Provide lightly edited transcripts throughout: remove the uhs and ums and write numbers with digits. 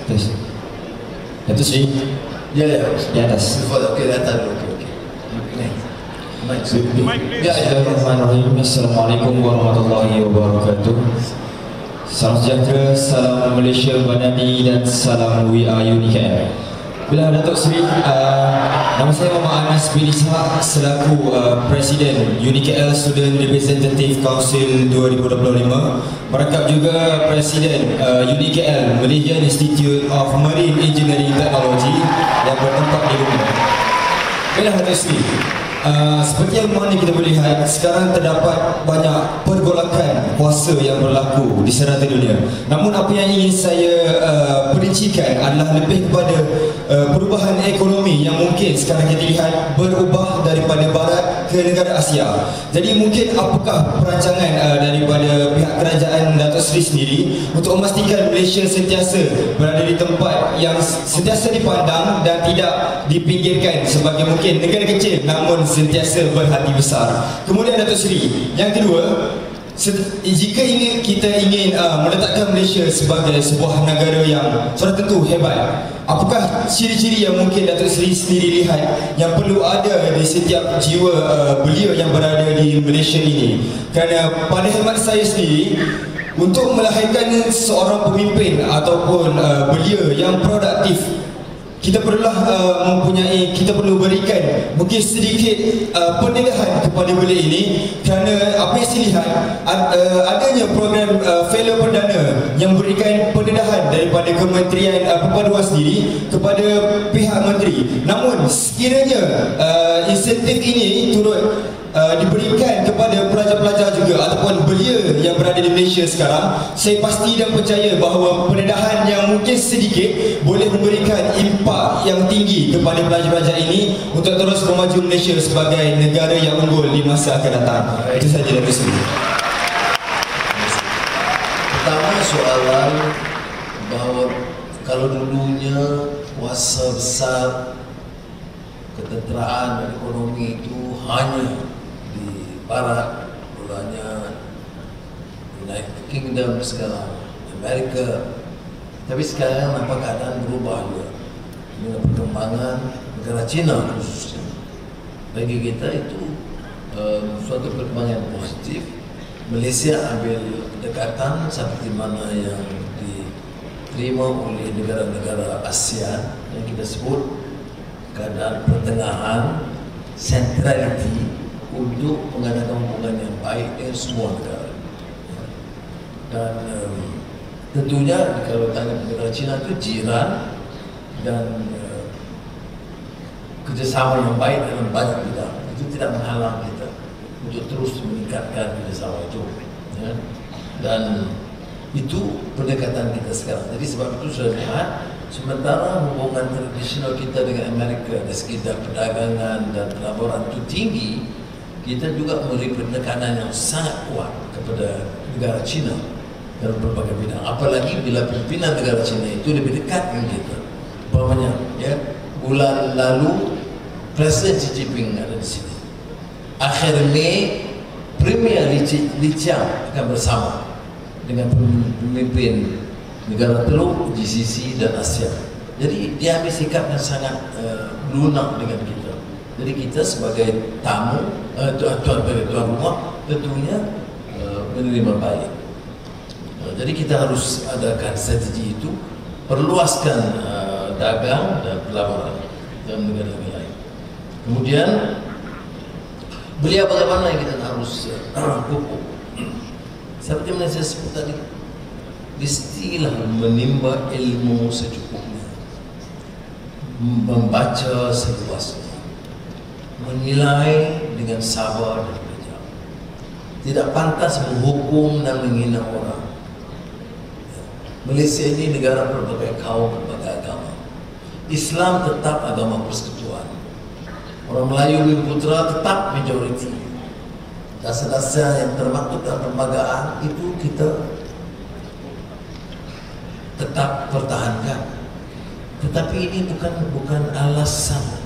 Tes. Datuk Seri. Ya, Di atas. Okey, di atas dulu. Okey. Ya, Bismillahirrahmanirrahim. Assalamualaikum warahmatullahi wabarakatuh. Salam sejahtera, salam Malaysia Badani dan salam WIA UniKL. Bila Datuk Seri, nama saya Muhammad Anas bin Ishak selaku Presiden UniKL Student Representative Council 2025. Merangkap juga Presiden UniKL Malaysian Institute of Marine Engineering Technology yang bertempat di rumah. Bila Datuk Seri, seperti yang mana kita boleh lihat, sekarang terdapat banyak pergolakan kuasa yang berlaku di serata dunia. Namun apa yang ingin saya perincikan adalah lebih kepada perubahan ekonomi yang mungkin sekarang kita lihat berubah daripada barat ke negara Asia. Jadi mungkin apakah perancangan daripada pihak kerajaan Datuk Seri sendiri untuk memastikan Malaysia sentiasa berada di tempat yang sentiasa dipandang dan tidak dipinggirkan sebagai mungkin negara kecil namun sentiasa berhati besar. Kemudian Datuk Seri, yang kedua, jika kita ingin meletakkan Malaysia sebagai sebuah negara yang sudah tentu hebat, apakah ciri-ciri yang mungkin Datuk Seri sendiri lihat yang perlu ada di setiap jiwa belia yang berada di Malaysia ini? Kerana pada hemat saya sendiri, untuk melahirkan seorang pemimpin ataupun belia yang produktif, kita perlu berikan mungkin sedikit pendedahan kepada belia ini, kerana apa yang saya lihat adanya program fellow perdana yang memberikan pendedahan daripada Kementerian Perpaduan sendiri kepada pihak menteri. Namun sekiranya insentif ini turut diberikan kepada pelajar-pelajar juga ataupun belia yang berada di Malaysia sekarang, saya pasti dan percaya bahawa pendedahan yang mungkin sedikit boleh memberikan impak yang tinggi kepada pelajar-pelajar ini untuk terus memaju Malaysia sebagai negara yang unggul di masa akan datang. Itu saja dari saya. pertama soalan bahawa kalau dulunya kuasa besar ketenteraan dan ekonomi itu hanya di barat, mulanya United Kingdom, sekarang Amerika, tapi sekarang nampak keadaan berubah juga dengan perkembangan negara China khususnya. Bagi kita itu suatu perkembangan positif. Malaysia ambil pendekatan seperti mana yang diterima oleh negara-negara ASEAN yang kita sebut keadaan pertengahan, centrality, untuk mengadakan hubungan yang baik dengan semua negara. Dan tentunya kalau tanya negara China itu jiran dan kerjasama yang baik dalam banyak bidang, itu tidak menghalang kita untuk terus meningkatkan kerjasama itu, ya. Dan itu pendekatan kita sekarang. Jadi sebab itu sudah lihat, sementara hubungan tradisional kita dengan Amerika dari segi perdagangan dan pelaburan itu tinggi, kita juga memberi pendekatan yang sangat kuat kepada negara China dalam berbagai bidang. Apalagi bila pimpinan negara China itu lebih dekat dengan kita. Umpamanya, ya, bulan lalu Presiden Xi Jinping ada di sini. Akhir Mei, Premier Li Qiang akan bersama dengan pemimpin negara teluk GCC dan ASEAN. Jadi dia ambil sikap yang sangat lunak dengan kita. Jadi kita sebagai tamu, tuan rumah, tentunya menerima baik. Jadi kita harus adakan strategi itu, perluaskan dagang dan pelaburan dalam negara-negara lain. Kemudian beliau bagaimana yang kita harus pupuk. Seperti yang saya sebut tadi, mestilah menimba ilmu secukupnya, membaca seluasnya, menilai dengan sabar dan bijak. Tidak pantas menghukum dan menghina orang. Malaysia ini negara berbagai kaum, berbagai agama. Islam tetap agama persekutuan. Orang Melayu Bumi Putra tetap majoriti. Dasar-dasar yang termaktub dalam perlembagaan itu kita tetap pertahankan. Tetapi ini bukan alasan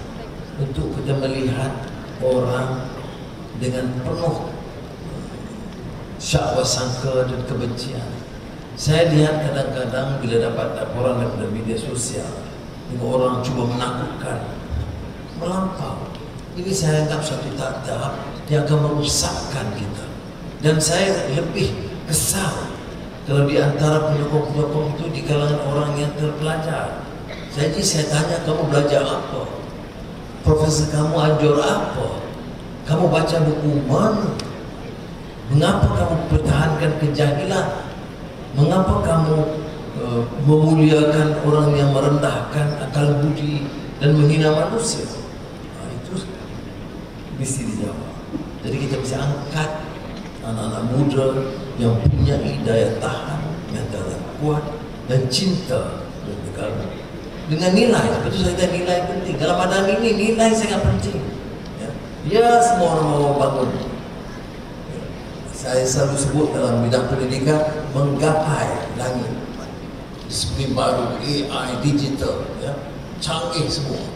untuk kita melihat orang dengan penuh syakwa sangka dan kebencian. Saya lihat kadang-kadang bila dapat laporan daripada media sosial, orang cuba menakutkan, melampau. Ini saya anggap satu tahap yang akan merusakkan kita. Dan saya lebih kesal kalau di antara penyokong-penyokong itu di kalangan orang yang terpelajar. Jadi saya tanya, kamu belajar apa? Profesor kamu ajar apa? Kamu baca buku mana? Mengapa kamu pertahankan kejahilan? Mengapa kamu memuliakan orang yang merendahkan akal budi dan menghina manusia? Itu mesti dijawab. Jadi kita bisa angkat anak-anak muda yang punya daya tahan, mental yang kuat dan cinta dan negara dengan nilai. Seperti saya kata, nilai penting. Dalam madang ini nilai sangat penting. Ya, semua orang mau bangun. Saya selalu sebut dalam bidang pendidikan, menggapai langit. Disiplin baru, AI, digital, ya, canggih semua.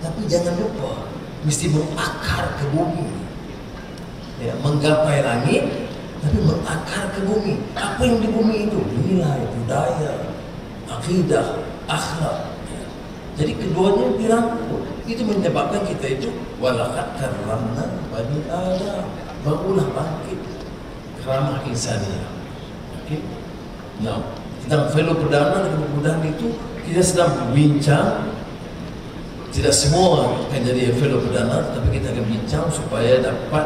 Tapi jangan lupa, mesti mengakar ke bumi. Ya, menggapai langit, tapi mengakar ke bumi. Apa yang di bumi itu? Nilai, budaya, akidah, akhlak. Ya. Jadi keduanya dirangkul. Itu menyebabkan kita itu walaqad karramna bani Adam. Barulah bangkit keramah insaniyah. Okay? Now, tentang fellow perdana dan kemudahan itu kita sedang berbincang. Tidak semua akan jadi fellow perdana, tapi kita akan bincang supaya dapat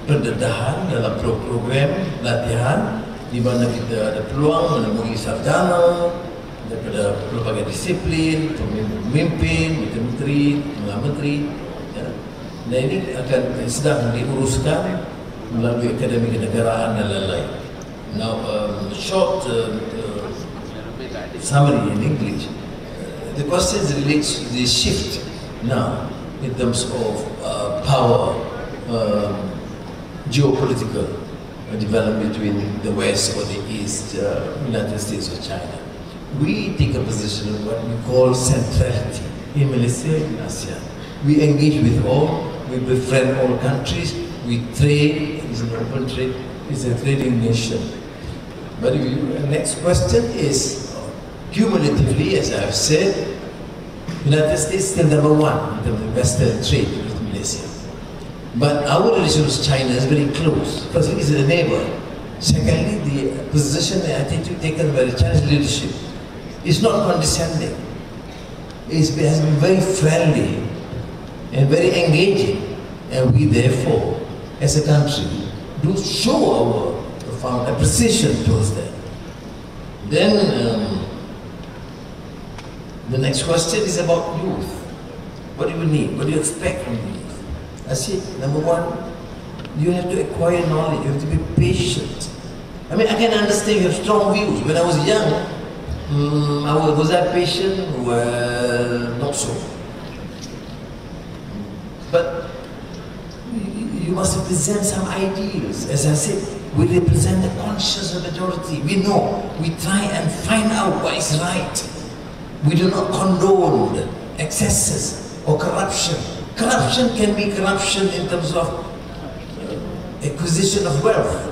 pendedahan dalam program latihan di mana kita ada peluang menemui sarjana daripada pelbagai disiplin, pemimpin, menteri, menteri. Ya. Dan ini akan sedang diuruskan melalui akademi kenegaraan dan lain-lain. Now, short summary in English. The question relates to the shift now in terms of power, geopolitical development between the West or the East, United States or China. We take a position of what we call centrality in Malaysia and ASEAN. We engage with all, we befriend all countries, we trade, it's an open trade, it's a trading nation. But the next question is, cumulatively, as I've said, United States is still number one in terms of Western trade with Malaysia. But our relation with China is very close. Firstly, it's a neighbor. Secondly, the position and attitude taken by the Chinese leadership is not condescending. It has been very friendly and very engaging. And we therefore, as a country, do show our profound appreciation towards them. Then, the next question is about youth. What do you need? What do you expect from youth? I see, number one, you have to acquire knowledge, you have to be patient. I mean, I can understand you have strong views. When I was young, was I patient? Well, not so. But you must represent some ideals. As I said, we represent the conscious majority. We know, we try and find out what is right. We do not condone excesses or corruption. Corruption can be corruption in terms of acquisition of wealth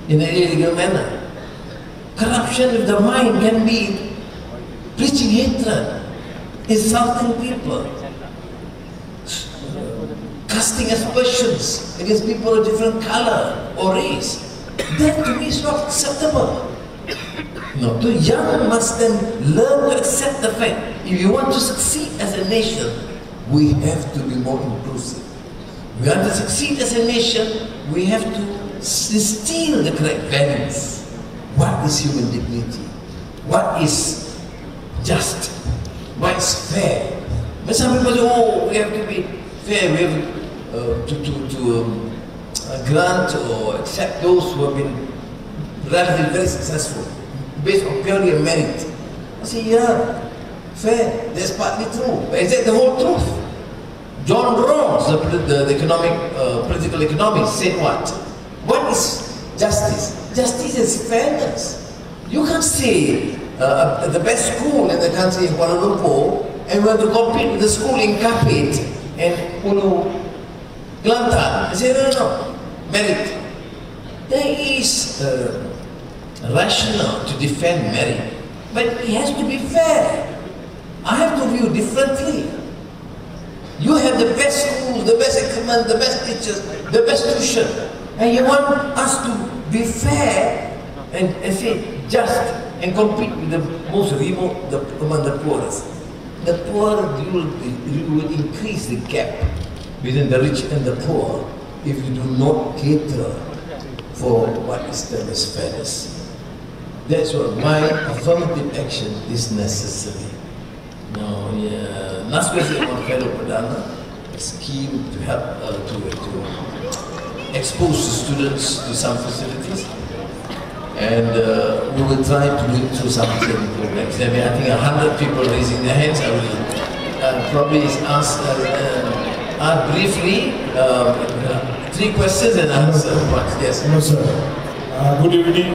in an illegal manner. Corruption of the mind can be preaching hatred, insulting people, casting aspersions against people of different color or race. That to me is not acceptable. No, the young must then learn to accept the fact, if you want to succeed as a nation, we have to be more inclusive. We want to succeed as a nation, we have to instill the correct values. What is human dignity? What is just? What is fair? But some people say, oh, we have to be fair, we have to grant or accept those who have been relatively very successful, based on purely a merit. I say, yeah, fair, that's partly true. But is that the whole truth? John Rawls, the political economist, said what? What is justice? Justice is fairness. You can't say the best school in the country in Kuala Lumpur and we have to compete with the school in Kapit and Ulu Kelantan. I say, no, merit. there is rationale to defend merit, but it has to be fair. I have to view differently. You have the best schools, the best equipment, the best teachers, the best tuition, and you want us to be fair and say just and compete with the most remote among the poorest. The poor, you will increase the gap between the rich and the poor if you do not cater for what is termed as fairness. That's why my affirmative action is necessary. Now, last question on fellow Perdana, a scheme to help to expose the students to some facilities, and we will try to do it through some training programs. There may, I think, 100 people raising their hands. I will probably ask briefly 3 questions and answer. Yes. No, sir. Good evening.